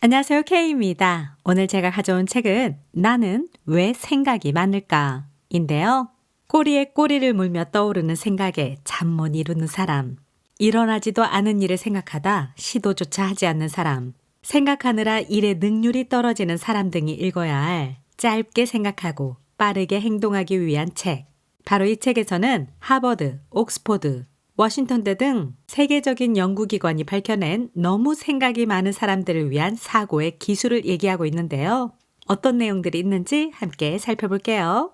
안녕하세요, K입니다. 오늘 제가 가져온 책은 나는 왜 생각이 많을까? 인데요. 꼬리에 꼬리를 물며 떠오르는 생각에 잠 못 이루는 사람, 일어나지도 않은 일을 생각하다 시도조차 하지 않는 사람, 생각하느라 일의 능률이 떨어지는 사람 등이 읽어야 할 짧게 생각하고 빠르게 행동하기 위한 책. 바로 이 책에서는 하버드, 옥스포드, 워싱턴대 등 세계적인 연구기관이 밝혀낸 너무 생각이 많은 사람들을 위한 사고의 기술을 얘기하고 있는데요. 어떤 내용들이 있는지 함께 살펴볼게요.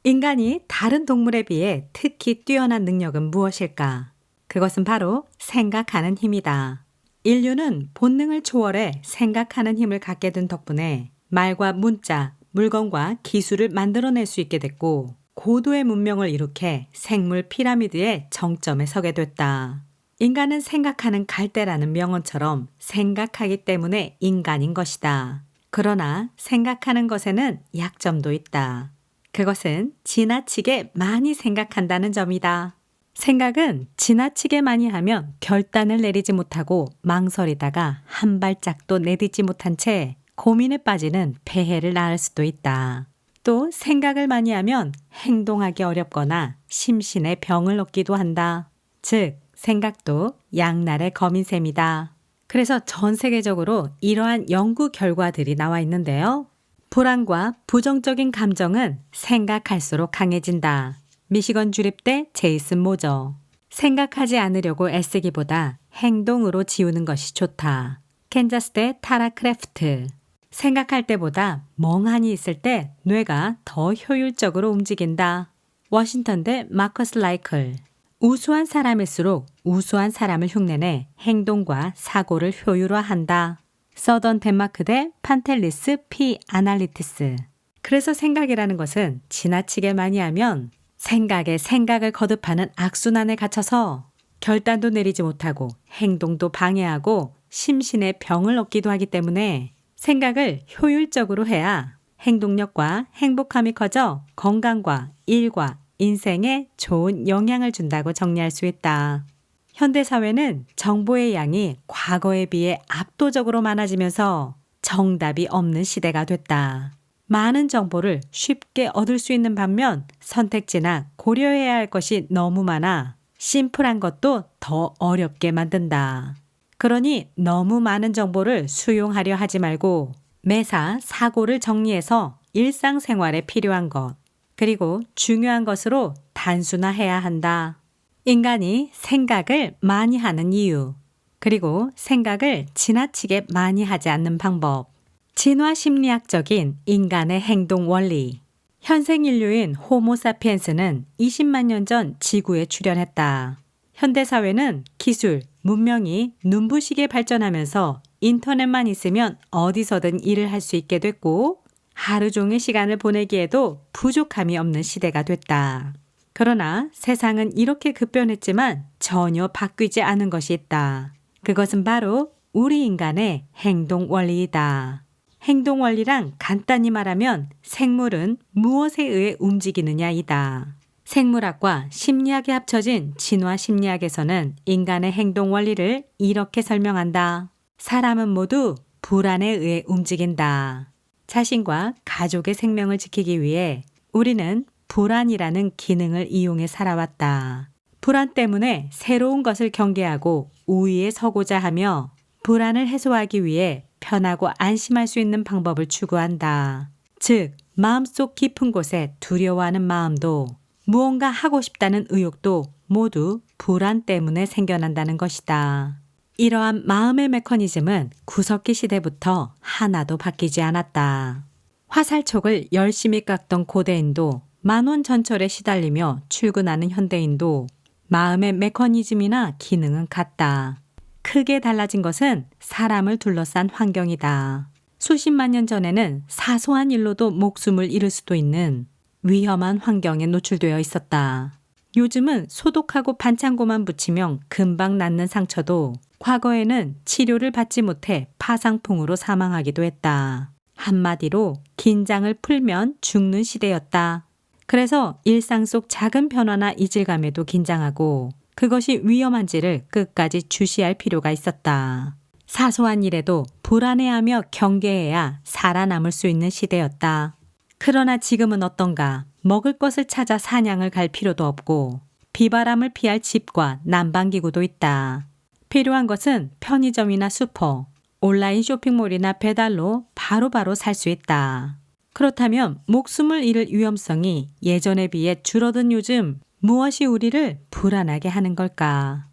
인간이 다른 동물에 비해 특히 뛰어난 능력은 무엇일까? 그것은 바로 생각하는 힘이다. 인류는 본능을 초월해 생각하는 힘을 갖게 된 덕분에 말과 문자, 물건과 기술을 만들어낼 수 있게 됐고 고도의 문명을 이룩해 생물 피라미드의 정점에 서게 됐다. 인간은 생각하는 갈대라는 명언처럼 생각하기 때문에 인간인 것이다. 그러나 생각하는 것에는 약점도 있다. 그것은 지나치게 많이 생각한다는 점이다. 생각은 지나치게 많이 하면 결단을 내리지 못하고 망설이다가 한 발짝도 내딛지 못한 채 고민에 빠지는 폐해를 낳을 수도 있다. 또 생각을 많이 하면 행동하기 어렵거나 심신의 병을 얻기도 한다. 즉, 생각도 양날의 검인 셈이다. 그래서 전 세계적으로 이러한 연구 결과들이 나와 있는데요. 불안과 부정적인 감정은 생각할수록 강해진다. 미시건 주립대 제이슨 모저. 생각하지 않으려고 애쓰기보다 행동으로 지우는 것이 좋다. 캔자스대 타라 크래프트. 생각할 때보다 멍하니 있을 때 뇌가 더 효율적으로 움직인다. 워싱턴대 마커스 라이클. 우수한 사람일수록 우수한 사람을 흉내내 행동과 사고를 효율화한다. 서던 덴마크대 판텔리스 피 아날리티스. 그래서 생각이라는 것은 지나치게 많이 하면 생각에 생각을 거듭하는 악순환에 갇혀서 결단도 내리지 못하고 행동도 방해하고 심신의 병을 얻기도 하기 때문에 생각을 효율적으로 해야 행동력과 행복함이 커져 건강과 일과 인생에 좋은 영향을 준다고 정리할 수 있다. 현대사회는 정보의 양이 과거에 비해 압도적으로 많아지면서 정답이 없는 시대가 됐다. 많은 정보를 쉽게 얻을 수 있는 반면 선택지나 고려해야 할 것이 너무 많아 심플한 것도 더 어렵게 만든다. 그러니 너무 많은 정보를 수용하려 하지 말고 매사 사고를 정리해서 일상생활에 필요한 것, 그리고 중요한 것으로 단순화해야 한다. 인간이 생각을 많이 하는 이유, 그리고 생각을 지나치게 많이 하지 않는 방법. 진화 심리학적인 인간의 행동 원리. 현생 인류인 호모사피엔스는 20만 년 전 지구에 출현했다. 현대사회는 기술, 문명이 눈부시게 발전하면서 인터넷만 있으면 어디서든 일을 할 수 있게 됐고 하루 종일 시간을 보내기에도 부족함이 없는 시대가 됐다. 그러나 세상은 이렇게 급변했지만 전혀 바뀌지 않은 것이 있다. 그것은 바로 우리 인간의 행동 원리이다. 행동 원리란 간단히 말하면 생물은 무엇에 의해 움직이느냐이다. 생물학과 심리학이 합쳐진 진화 심리학에서는 인간의 행동 원리를 이렇게 설명한다. 사람은 모두 불안에 의해 움직인다. 자신과 가족의 생명을 지키기 위해 우리는 불안이라는 기능을 이용해 살아왔다. 불안 때문에 새로운 것을 경계하고 우위에 서고자 하며 불안을 해소하기 위해 편하고 안심할 수 있는 방법을 추구한다. 즉, 마음속 깊은 곳에 두려워하는 마음도 무언가 하고 싶다는 의욕도 모두 불안 때문에 생겨난다는 것이다. 이러한 마음의 메커니즘은 구석기 시대부터 하나도 바뀌지 않았다. 화살촉을 열심히 깎던 고대인도 만원전철에 시달리며 출근하는 현대인도 마음의 메커니즘이나 기능은 같다. 크게 달라진 것은 사람을 둘러싼 환경이다. 수십만 년 전에는 사소한 일로도 목숨을 잃을 수도 있는 위험한 환경에 노출되어 있었다. 요즘은 소독하고 반창고만 붙이면 금방 낫는 상처도 과거에는 치료를 받지 못해 파상풍으로 사망하기도 했다. 한마디로 긴장을 풀면 죽는 시대였다. 그래서 일상 속 작은 변화나 이질감에도 긴장하고 그것이 위험한지를 끝까지 주시할 필요가 있었다. 사소한 일에도 불안해하며 경계해야 살아남을 수 있는 시대였다. 그러나 지금은 어떤가? 먹을 것을 찾아 사냥을 갈 필요도 없고 비바람을 피할 집과 난방기구도 있다. 필요한 것은 편의점이나 슈퍼, 온라인 쇼핑몰이나 배달로 바로바로 살 수 있다. 그렇다면 목숨을 잃을 위험성이 예전에 비해 줄어든 요즘 무엇이 우리를 불안하게 하는 걸까?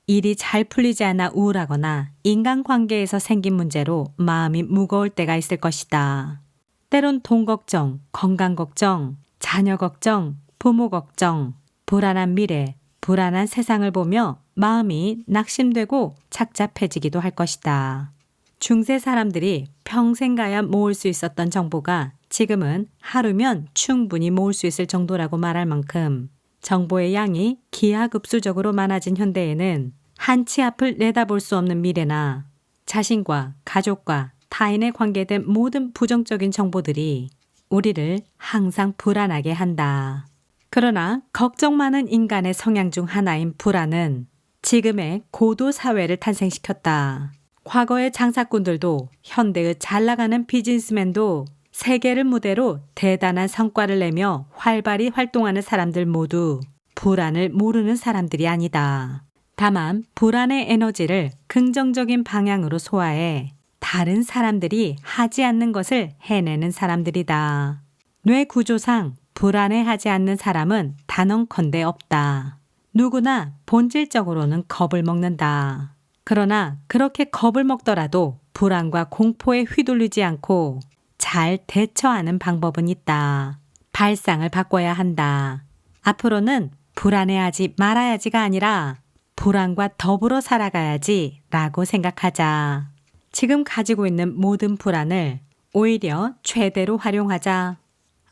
일이 잘 풀리지 않아 우울하거나 인간관계에서 생긴 문제로 마음이 무거울 때가 있을 것이다. 때론 돈 걱정, 건강 걱정, 자녀 걱정, 부모 걱정, 불안한 미래, 불안한 세상을 보며 마음이 낙심되고 착잡해지기도 할 것이다. 중세 사람들이 평생 가야 모을 수 있었던 정보가 지금은 하루면 충분히 모을 수 있을 정도라고 말할 만큼 정보의 양이 기하급수적으로 많아진 현대에는 한치 앞을 내다볼 수 없는 미래나 자신과 가족과 타인에 관계된 모든 부정적인 정보들이 우리를 항상 불안하게 한다. 그러나 걱정 많은 인간의 성향 중 하나인 불안은 지금의 고도 사회를 탄생시켰다. 과거의 장사꾼들도 현대의 잘 나가는 비즈니스맨도 세계를 무대로 대단한 성과를 내며 활발히 활동하는 사람들 모두 불안을 모르는 사람들이 아니다. 다만 불안의 에너지를 긍정적인 방향으로 소화해 다른 사람들이 하지 않는 것을 해내는 사람들이다. 뇌 구조상 불안해하지 않는 사람은 단언컨대 없다. 누구나 본질적으로는 겁을 먹는다. 그러나 그렇게 겁을 먹더라도 불안과 공포에 휘둘리지 않고 잘 대처하는 방법은 있다. 발상을 바꿔야 한다. 앞으로는 불안해하지 말아야지가 아니라 불안과 더불어 살아가야지 라고 생각하자. 지금 가지고 있는 모든 불안을 오히려 최대로 활용하자.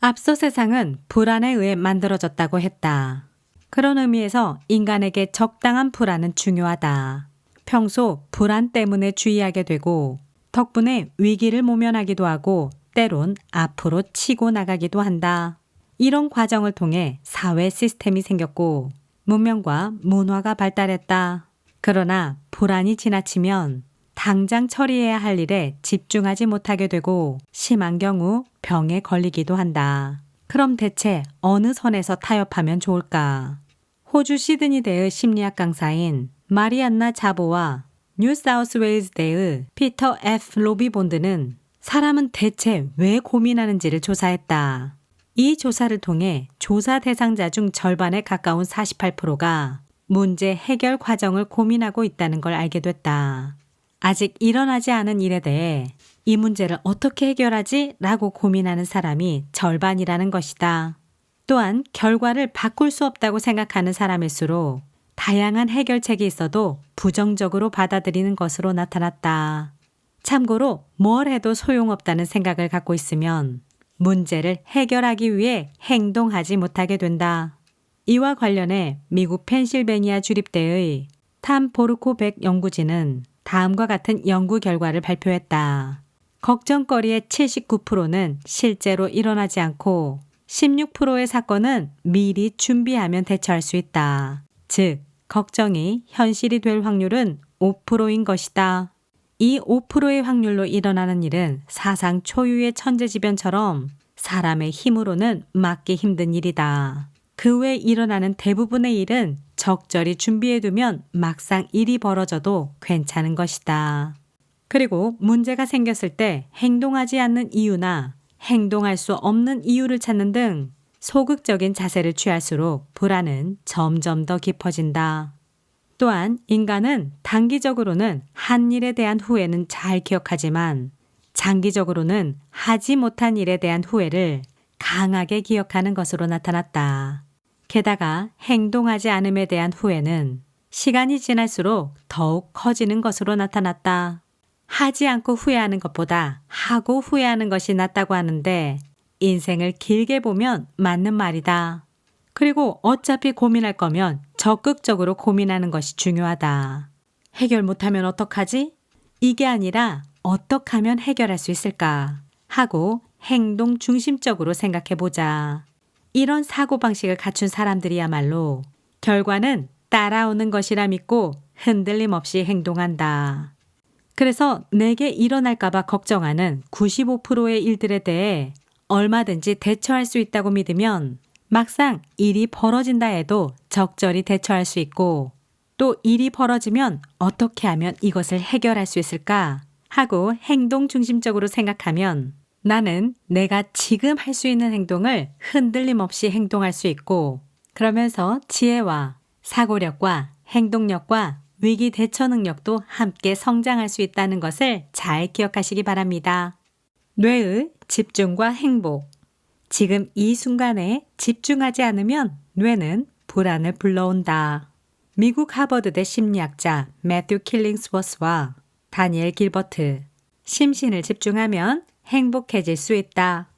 앞서 세상은 불안에 의해 만들어졌다고 했다. 그런 의미에서 인간에게 적당한 불안은 중요하다. 평소 불안 때문에 주의하게 되고 덕분에 위기를 모면하기도 하고 때론 앞으로 치고 나가기도 한다. 이런 과정을 통해 사회 시스템이 생겼고 문명과 문화가 발달했다. 그러나 불안이 지나치면 당장 처리해야 할 일에 집중하지 못하게 되고 심한 경우 병에 걸리기도 한다. 그럼 대체 어느 선에서 타협하면 좋을까? 호주 시드니대의 심리학 강사인 마리안나 자보와 뉴사우스웨일즈대의 피터 F. 로비본드는 사람은 대체 왜 고민하는지를 조사했다. 이 조사를 통해 조사 대상자 중 절반에 가까운 48%가 문제 해결 과정을 고민하고 있다는 걸 알게 됐다. 아직 일어나지 않은 일에 대해 이 문제를 어떻게 해결하지? 라고 고민하는 사람이 절반이라는 것이다. 또한 결과를 바꿀 수 없다고 생각하는 사람일수록 다양한 해결책이 있어도 부정적으로 받아들이는 것으로 나타났다. 참고로 뭘 해도 소용없다는 생각을 갖고 있으면 문제를 해결하기 위해 행동하지 못하게 된다. 이와 관련해 미국 펜실베니아 주립대의 탐 보르코백 연구진은 다음과 같은 연구 결과를 발표했다. 걱정거리의 79%는 실제로 일어나지 않고 16%의 사건은 미리 준비하면 대처할 수 있다. 즉, 걱정이 현실이 될 확률은 5%인 것이다. 이 5%의 확률로 일어나는 일은 사상 초유의 천재지변처럼 사람의 힘으로는 막기 힘든 일이다. 그 외에 일어나는 대부분의 일은 적절히 준비해두면 막상 일이 벌어져도 괜찮은 것이다. 그리고 문제가 생겼을 때 행동하지 않는 이유나 행동할 수 없는 이유를 찾는 등 소극적인 자세를 취할수록 불안은 점점 더 깊어진다. 또한 인간은 단기적으로는 한 일에 대한 후회는 잘 기억하지만 장기적으로는 하지 못한 일에 대한 후회를 강하게 기억하는 것으로 나타났다. 게다가 행동하지 않음에 대한 후회는 시간이 지날수록 더욱 커지는 것으로 나타났다. 하지 않고 후회하는 것보다 하고 후회하는 것이 낫다고 하는데 인생을 길게 보면 맞는 말이다. 그리고 어차피 고민할 거면 적극적으로 고민하는 것이 중요하다. 해결 못하면 어떡하지? 이게 아니라 어떻게 하면 해결할 수 있을까? 하고 행동 중심적으로 생각해보자. 이런 사고방식을 갖춘 사람들이야말로 결과는 따라오는 것이라 믿고 흔들림 없이 행동한다. 그래서 내게 일어날까봐 걱정하는 95%의 일들에 대해 얼마든지 대처할 수 있다고 믿으면 막상 일이 벌어진다 해도 적절히 대처할 수 있고 또 일이 벌어지면 어떻게 하면 이것을 해결할 수 있을까 하고 행동 중심적으로 생각하면 나는 내가 지금 할 수 있는 행동을 흔들림 없이 행동할 수 있고 그러면서 지혜와 사고력과 행동력과 위기 대처 능력도 함께 성장할 수 있다는 것을 잘 기억하시기 바랍니다. 뇌의 집중과 행복. 지금 이 순간에 집중하지 않으면 뇌는 불안을 불러온다. 미국 하버드대 심리학자 매튜 킬링스워스와 다니엘 길버트. 심신을 집중하면 행복해질 수 있다.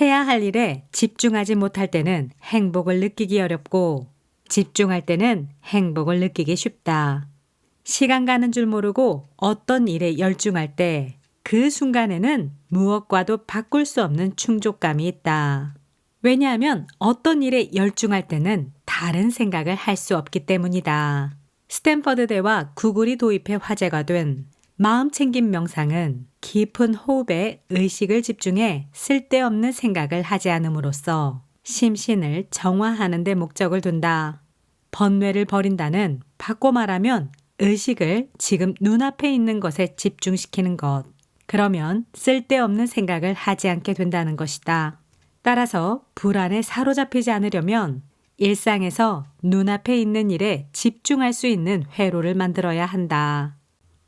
해야 할 일에 집중하지 못할 때는 행복을 느끼기 어렵고 집중할 때는 행복을 느끼기 쉽다. 시간 가는 줄 모르고 어떤 일에 열중할 때 그 순간에는 무엇과도 바꿀 수 없는 충족감이 있다. 왜냐하면 어떤 일에 열중할 때는 다른 생각을 할 수 없기 때문이다. 스탠퍼드대와 구글이 도입해 화제가 된 마음챙김 명상은 깊은 호흡에 의식을 집중해 쓸데없는 생각을 하지 않음으로써 심신을 정화하는 데 목적을 둔다. 번뇌를 버린다는 바꿔 말하면 의식을 지금 눈앞에 있는 것에 집중시키는 것. 그러면 쓸데없는 생각을 하지 않게 된다는 것이다. 따라서 불안에 사로잡히지 않으려면 일상에서 눈앞에 있는 일에 집중할 수 있는 회로를 만들어야 한다.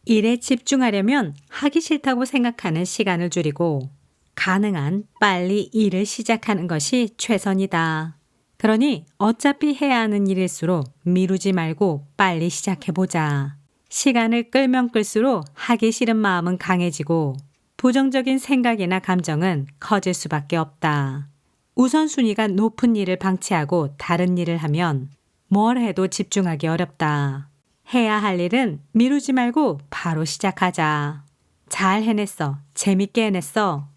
일에 집중하려면 하기 싫다고 생각하는 시간을 줄이고 가능한 빨리 일을 시작하는 것이 최선이다. 그러니 어차피 해야 하는 일일수록 미루지 말고 빨리 시작해보자. 시간을 끌면 끌수록 하기 싫은 마음은 강해지고 부정적인 생각이나 감정은 커질 수밖에 없다. 우선순위가 높은 일을 방치하고 다른 일을 하면 뭘 해도 집중하기 어렵다. 해야 할 일은 미루지 말고 바로 시작하자. 잘 해냈어. 재밌게 해냈어.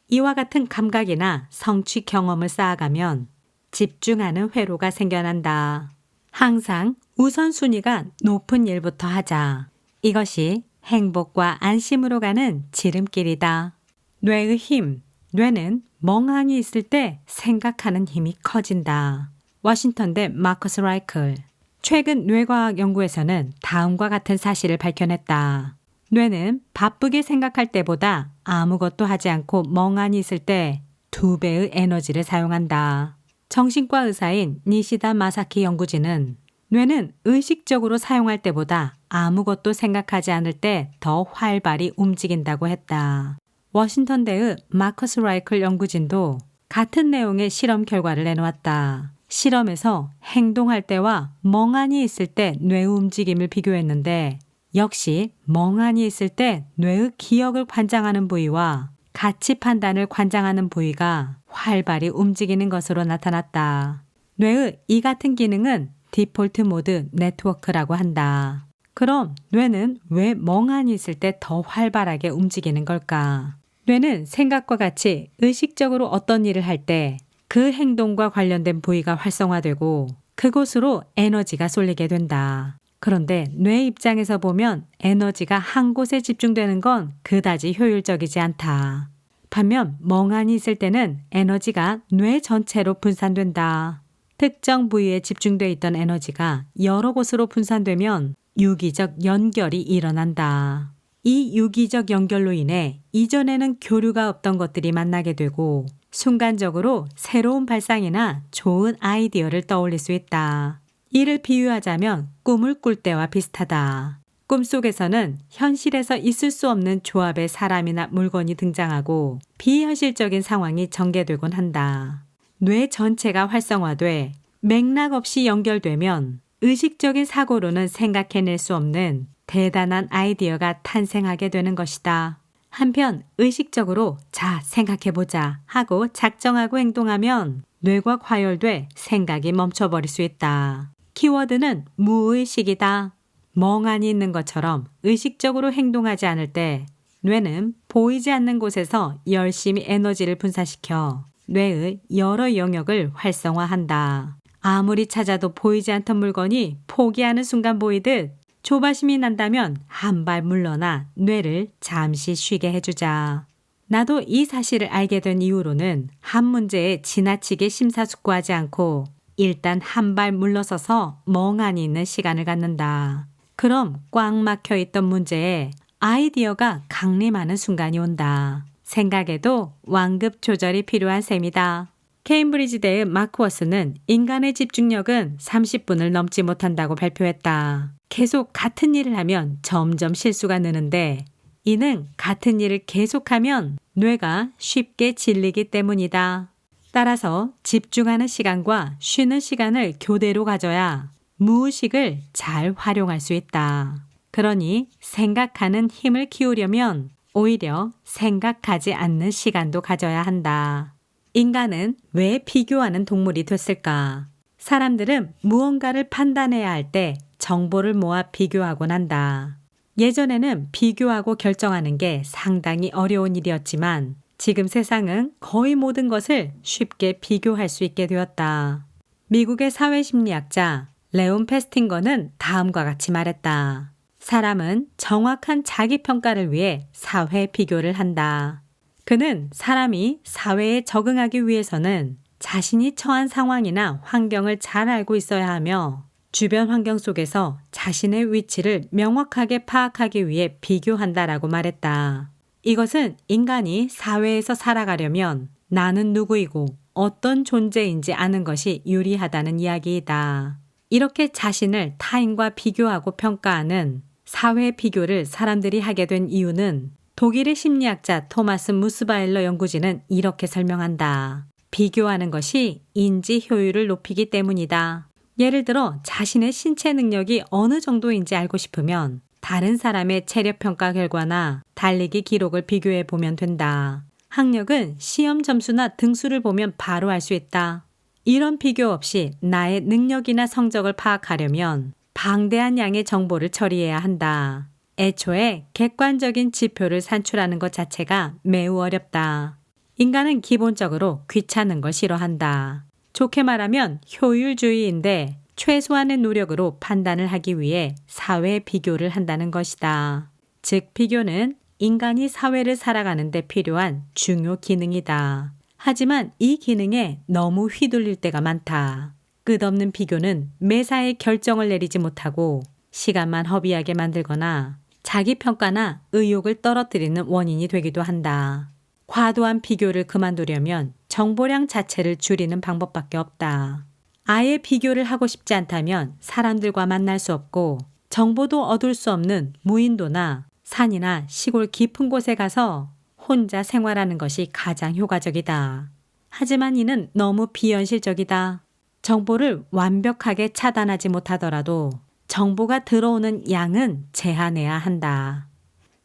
이와 같은 감각이나 성취 경험을 쌓아가면 집중하는 회로가 생겨난다. 항상 우선순위가 높은 일부터 하자. 이것이 행복과 안심으로 가는 지름길이다. 뇌의 힘. 뇌는 멍하니 있을 때 생각하는 힘이 커진다. 워싱턴대 마커스 라이클. 최근 뇌과학 연구에서는 다음과 같은 사실을 밝혀냈다. 뇌는 바쁘게 생각할 때보다 아무것도 하지 않고 멍하니 있을 때 2배의 에너지를 사용한다. 정신과 의사인 니시다 마사키 연구진은 뇌는 의식적으로 사용할 때보다 아무것도 생각하지 않을 때 더 활발히 움직인다고 했다. 워싱턴대의 마커스 라이클 연구진도 같은 내용의 실험 결과를 내놓았다. 실험에서 행동할 때와 멍하니 있을 때 뇌의 움직임을 비교했는데 역시 멍하니 있을 때 뇌의 기억을 관장하는 부위와 가치 판단을 관장하는 부위가 활발히 움직이는 것으로 나타났다. 뇌의 이 같은 기능은 디폴트 모드 네트워크라고 한다. 그럼 뇌는 왜 멍하니 있을 때 더 활발하게 움직이는 걸까? 뇌는 생각과 같이 의식적으로 어떤 일을 할 때 그 행동과 관련된 부위가 활성화되고 그곳으로 에너지가 쏠리게 된다. 그런데 뇌 입장에서 보면 에너지가 한 곳에 집중되는 건 그다지 효율적이지 않다. 반면 멍하니 있을 때는 에너지가 뇌 전체로 분산된다. 특정 부위에 집중돼 있던 에너지가 여러 곳으로 분산되면 유기적 연결이 일어난다. 이 유기적 연결로 인해 이전에는 교류가 없던 것들이 만나게 되고 순간적으로 새로운 발상이나 좋은 아이디어를 떠올릴 수 있다. 이를 비유하자면 꿈을 꿀 때와 비슷하다. 꿈속에서는 현실에서 있을 수 없는 조합의 사람이나 물건이 등장하고 비현실적인 상황이 전개되곤 한다. 뇌 전체가 활성화돼 맥락 없이 연결되면 의식적인 사고로는 생각해낼 수 없는 대단한 아이디어가 탄생하게 되는 것이다. 한편 의식적으로 자 생각해보자 하고 작정하고 행동하면 뇌가 과열돼 생각이 멈춰버릴 수 있다. 키워드는 무의식이다. 멍하니 있는 것처럼 의식적으로 행동하지 않을 때 뇌는 보이지 않는 곳에서 열심히 에너지를 분산시켜 뇌의 여러 영역을 활성화한다. 아무리 찾아도 보이지 않던 물건이 포기하는 순간 보이듯 조바심이 난다면 한 발 물러나 뇌를 잠시 쉬게 해주자. 나도 이 사실을 알게 된 이후로는 한 문제에 지나치게 심사숙고하지 않고 일단 한 발 물러서서 멍하니 있는 시간을 갖는다. 그럼 꽉 막혀 있던 문제에 아이디어가 강림하는 순간이 온다. 생각에도 완급 조절이 필요한 셈이다. 케임브리지대의 마크 워스는 인간의 집중력은 30분을 넘지 못한다고 발표했다. 계속 같은 일을 하면 점점 실수가 느는데 이는 같은 일을 계속하면 뇌가 쉽게 질리기 때문이다. 따라서 집중하는 시간과 쉬는 시간을 교대로 가져야 무의식을 잘 활용할 수 있다. 그러니 생각하는 힘을 키우려면 오히려 생각하지 않는 시간도 가져야 한다. 인간은 왜 비교하는 동물이 됐을까? 사람들은 무언가를 판단해야 할 때 정보를 모아 비교하곤 한다. 예전에는 비교하고 결정하는 게 상당히 어려운 일이었지만 지금 세상은 거의 모든 것을 쉽게 비교할 수 있게 되었다. 미국의 사회심리학자 레온 페스팅거는 다음과 같이 말했다. 사람은 정확한 자기평가를 위해 사회 비교를 한다. 그는 사람이 사회에 적응하기 위해서는 자신이 처한 상황이나 환경을 잘 알고 있어야 하며 주변 환경 속에서 자신의 위치를 명확하게 파악하기 위해 비교한다라고 말했다. 이것은 인간이 사회에서 살아가려면 나는 누구이고 어떤 존재인지 아는 것이 유리하다는 이야기이다. 이렇게 자신을 타인과 비교하고 평가하는 사회 비교를 사람들이 하게 된 이유는 독일의 심리학자 토마스 무스바일러 연구진은 이렇게 설명한다. 비교하는 것이 인지 효율을 높이기 때문이다. 예를 들어 자신의 신체 능력이 어느 정도인지 알고 싶으면 다른 사람의 체력 평가 결과나 달리기 기록을 비교해 보면 된다. 학력은 시험 점수나 등수를 보면 바로 알 수 있다. 이런 비교 없이 나의 능력이나 성적을 파악하려면 방대한 양의 정보를 처리해야 한다. 애초에 객관적인 지표를 산출하는 것 자체가 매우 어렵다. 인간은 기본적으로 귀찮은 걸 싫어한다. 좋게 말하면 효율주의인데 최소한의 노력으로 판단을 하기 위해 사회 비교를 한다는 것이다. 즉 비교는 인간이 사회를 살아가는 데 필요한 중요 기능이다. 하지만 이 기능에 너무 휘둘릴 때가 많다. 끝없는 비교는 매사에 결정을 내리지 못하고 시간만 허비하게 만들거나 자기평가나 의욕을 떨어뜨리는 원인이 되기도 한다. 과도한 비교를 그만두려면 정보량 자체를 줄이는 방법밖에 없다. 아예 비교를 하고 싶지 않다면 사람들과 만날 수 없고 정보도 얻을 수 없는 무인도나 산이나 시골 깊은 곳에 가서 혼자 생활하는 것이 가장 효과적이다. 하지만 이는 너무 비현실적이다. 정보를 완벽하게 차단하지 못하더라도 정보가 들어오는 양은 제한해야 한다.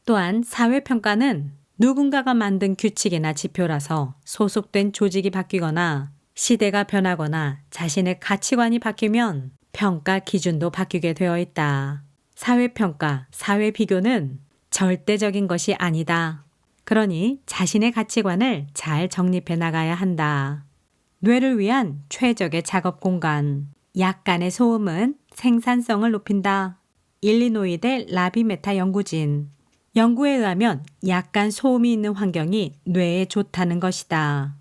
또한 사회평가는 누군가가 만든 규칙이나 지표라서 소속된 조직이 바뀌거나 시대가 변하거나 자신의 가치관이 바뀌면 평가 기준도 바뀌게 되어 있다. 사회평가, 사회비교는 절대적인 것이 아니다. 그러니 자신의 가치관을 잘 정립해 나가야 한다. 뇌를 위한 최적의 작업 공간. 약간의 소음은 생산성을 높인다. 일리노이대 라비메타 연구진. 연구에 의하면 약간 소음이 있는 환경이 뇌에 좋다는 것이다.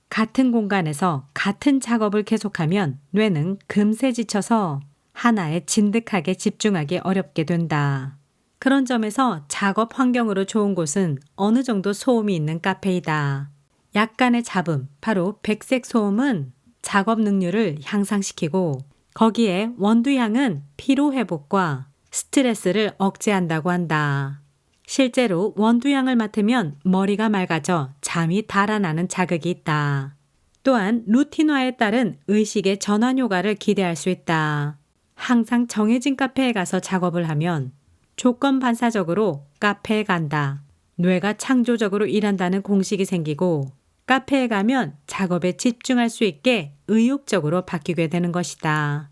같은 공간에서 같은 작업을 계속하면 뇌는 금세 지쳐서 하나에 진득하게 집중하기 어렵게 된다. 그런 점에서 작업 환경으로 좋은 곳은 어느 정도 소음이 있는 카페이다. 약간의 잡음, 바로 백색 소음은 작업 능률을 향상시키고 거기에 원두향은 피로회복과 스트레스를 억제한다고 한다. 실제로 원두향을 맡으면 머리가 맑아져 잠이 달아나는 자극이 있다. 또한 루틴화에 따른 의식의 전환 효과를 기대할 수 있다. 항상 정해진 카페에 가서 작업을 하면 조건 반사적으로 카페에 간다. 뇌가 창조적으로 일한다는 공식이 생기고 카페에 가면 작업에 집중할 수 있게 의욕적으로 바뀌게 되는 것이다.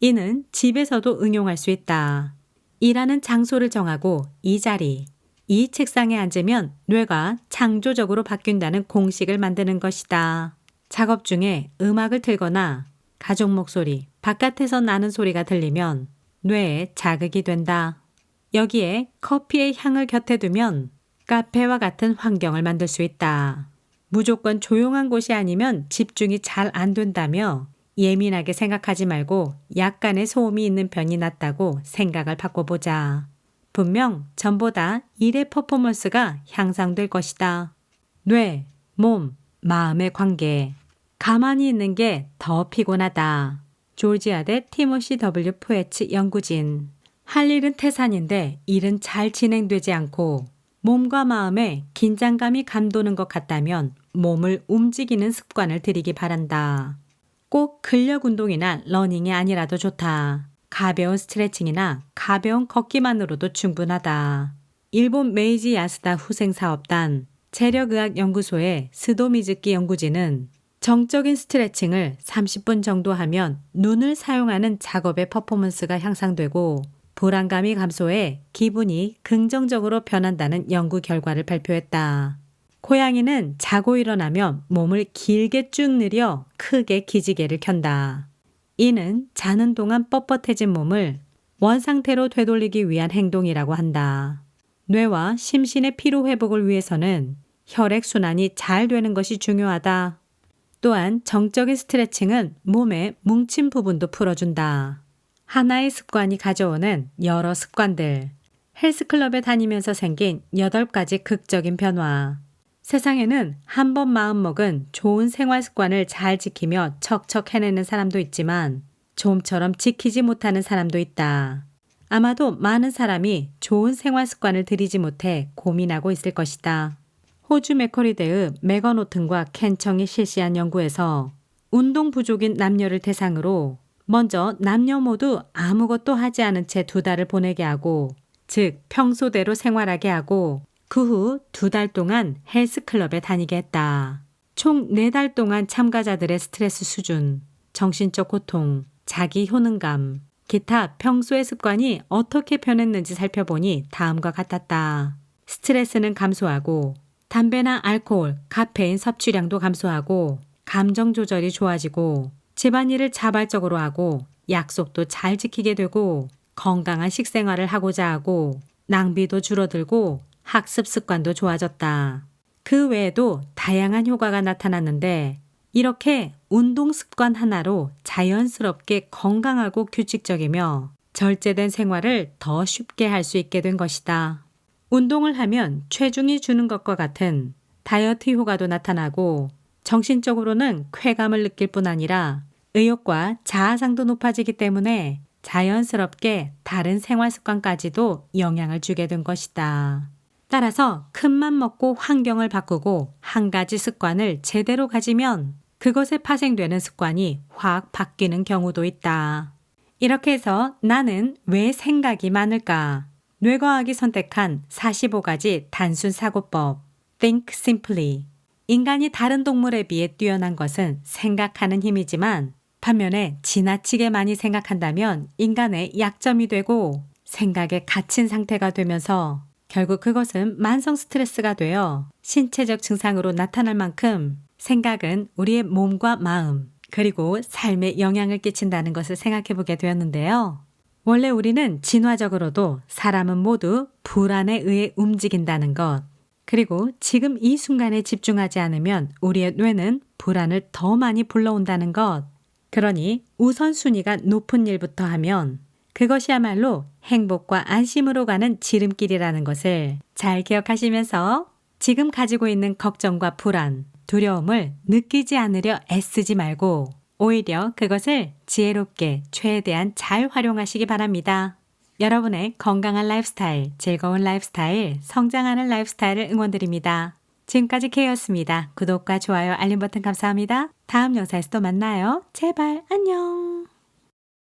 이는 집에서도 응용할 수 있다. 일하는 장소를 정하고 이 자리, 이 책상에 앉으면 뇌가 창조적으로 바뀐다는 공식을 만드는 것이다. 작업 중에 음악을 틀거나 가족 목소리, 바깥에서 나는 소리가 들리면 뇌에 자극이 된다. 여기에 커피의 향을 곁에 두면 카페와 같은 환경을 만들 수 있다. 무조건 조용한 곳이 아니면 집중이 잘 안 된다며 예민하게 생각하지 말고 약간의 소음이 있는 편이 낫다고 생각을 바꿔보자. 분명 전보다 일의 퍼포먼스가 향상될 것이다. 뇌, 몸, 마음의 관계. 가만히 있는 게 더 피곤하다. 조지아대 티모시 W. 푸에츠 연구진. 할 일은 태산인데 일은 잘 진행되지 않고 몸과 마음에 긴장감이 감도는 것 같다면 몸을 움직이는 습관을 들이기 바란다. 꼭 근력 운동이나 러닝이 아니라도 좋다. 가벼운 스트레칭이나 가벼운 걷기만으로도 충분하다. 일본 메이지 야스다 후생사업단 체력의학연구소의 스도미즈키 연구진은 정적인 스트레칭을 30분 정도 하면 눈을 사용하는 작업의 퍼포먼스가 향상되고 불안감이 감소해 기분이 긍정적으로 변한다는 연구 결과를 발표했다. 고양이는 자고 일어나면 몸을 길게 쭉 늘여 크게 기지개를 켠다. 이는 자는 동안 뻣뻣해진 몸을 원상태로 되돌리기 위한 행동이라고 한다. 뇌와 심신의 피로 회복을 위해서는 혈액순환이 잘 되는 것이 중요하다. 또한 정적인 스트레칭은 몸의 뭉친 부분도 풀어준다. 하나의 습관이 가져오는 여러 습관들. 헬스클럽에 다니면서 생긴 8가지 극적인 변화. 세상에는 한 번 마음먹은 좋은 생활 습관을 잘 지키며 척척 해내는 사람도 있지만 좀처럼 지키지 못하는 사람도 있다. 아마도 많은 사람이 좋은 생활 습관을 들이지 못해 고민하고 있을 것이다. 호주 맥커리대의 메건 오튼과 켄청이 실시한 연구에서 운동 부족인 남녀를 대상으로 먼저 남녀 모두 아무것도 하지 않은 채 2달을 보내게 하고, 즉 평소대로 생활하게 하고 그 후 2달 동안 헬스클럽에 다니게 했다. 총 4달 동안 참가자들의 스트레스 수준, 정신적 고통, 자기 효능감, 기타 평소의 습관이 어떻게 변했는지 살펴보니 다음과 같았다. 스트레스는 감소하고 담배나 알코올, 카페인 섭취량도 감소하고 감정 조절이 좋아지고 집안일을 자발적으로 하고 약속도 잘 지키게 되고 건강한 식생활을 하고자 하고 낭비도 줄어들고 학습 습관도 좋아졌다. 그 외에도 다양한 효과가 나타났는데 이렇게 운동 습관 하나로 자연스럽게 건강하고 규칙적이며 절제된 생활을 더 쉽게 할 수 있게 된 것이다. 운동을 하면 체중이 주는 것과 같은 다이어트 효과도 나타나고 정신적으로는 쾌감을 느낄 뿐 아니라 의욕과 자아상도 높아지기 때문에 자연스럽게 다른 생활 습관까지도 영향을 주게 된 것이다. 따라서 큰맘 먹고 환경을 바꾸고 한 가지 습관을 제대로 가지면 그것에 파생되는 습관이 확 바뀌는 경우도 있다. 이렇게 해서 나는 왜 생각이 많을까? 뇌과학이 선택한 45가지 단순 사고법 Think Simply. 인간이 다른 동물에 비해 뛰어난 것은 생각하는 힘이지만 반면에 지나치게 많이 생각한다면 인간의 약점이 되고 생각에 갇힌 상태가 되면서 결국 그것은 만성 스트레스가 되어 신체적 증상으로 나타날 만큼 생각은 우리의 몸과 마음 그리고 삶에 영향을 끼친다는 것을 생각해 보게 되었는데요. 원래 우리는 진화적으로도 사람은 모두 불안에 의해 움직인다는 것, 그리고 지금 이 순간에 집중하지 않으면 우리의 뇌는 불안을 더 많이 불러온다는 것, 그러니 우선순위가 높은 일부터 하면 그것이야말로 행복과 안심으로 가는 지름길이라는 것을 잘 기억하시면서 지금 가지고 있는 걱정과 불안, 두려움을 느끼지 않으려 애쓰지 말고 오히려 그것을 지혜롭게 최대한 잘 활용하시기 바랍니다. 여러분의 건강한 라이프스타일, 즐거운 라이프스타일, 성장하는 라이프스타일을 응원드립니다. 지금까지 K였습니다. 구독과 좋아요, 알림 버튼 감사합니다. 다음 영상에서 또 만나요. 제발 안녕.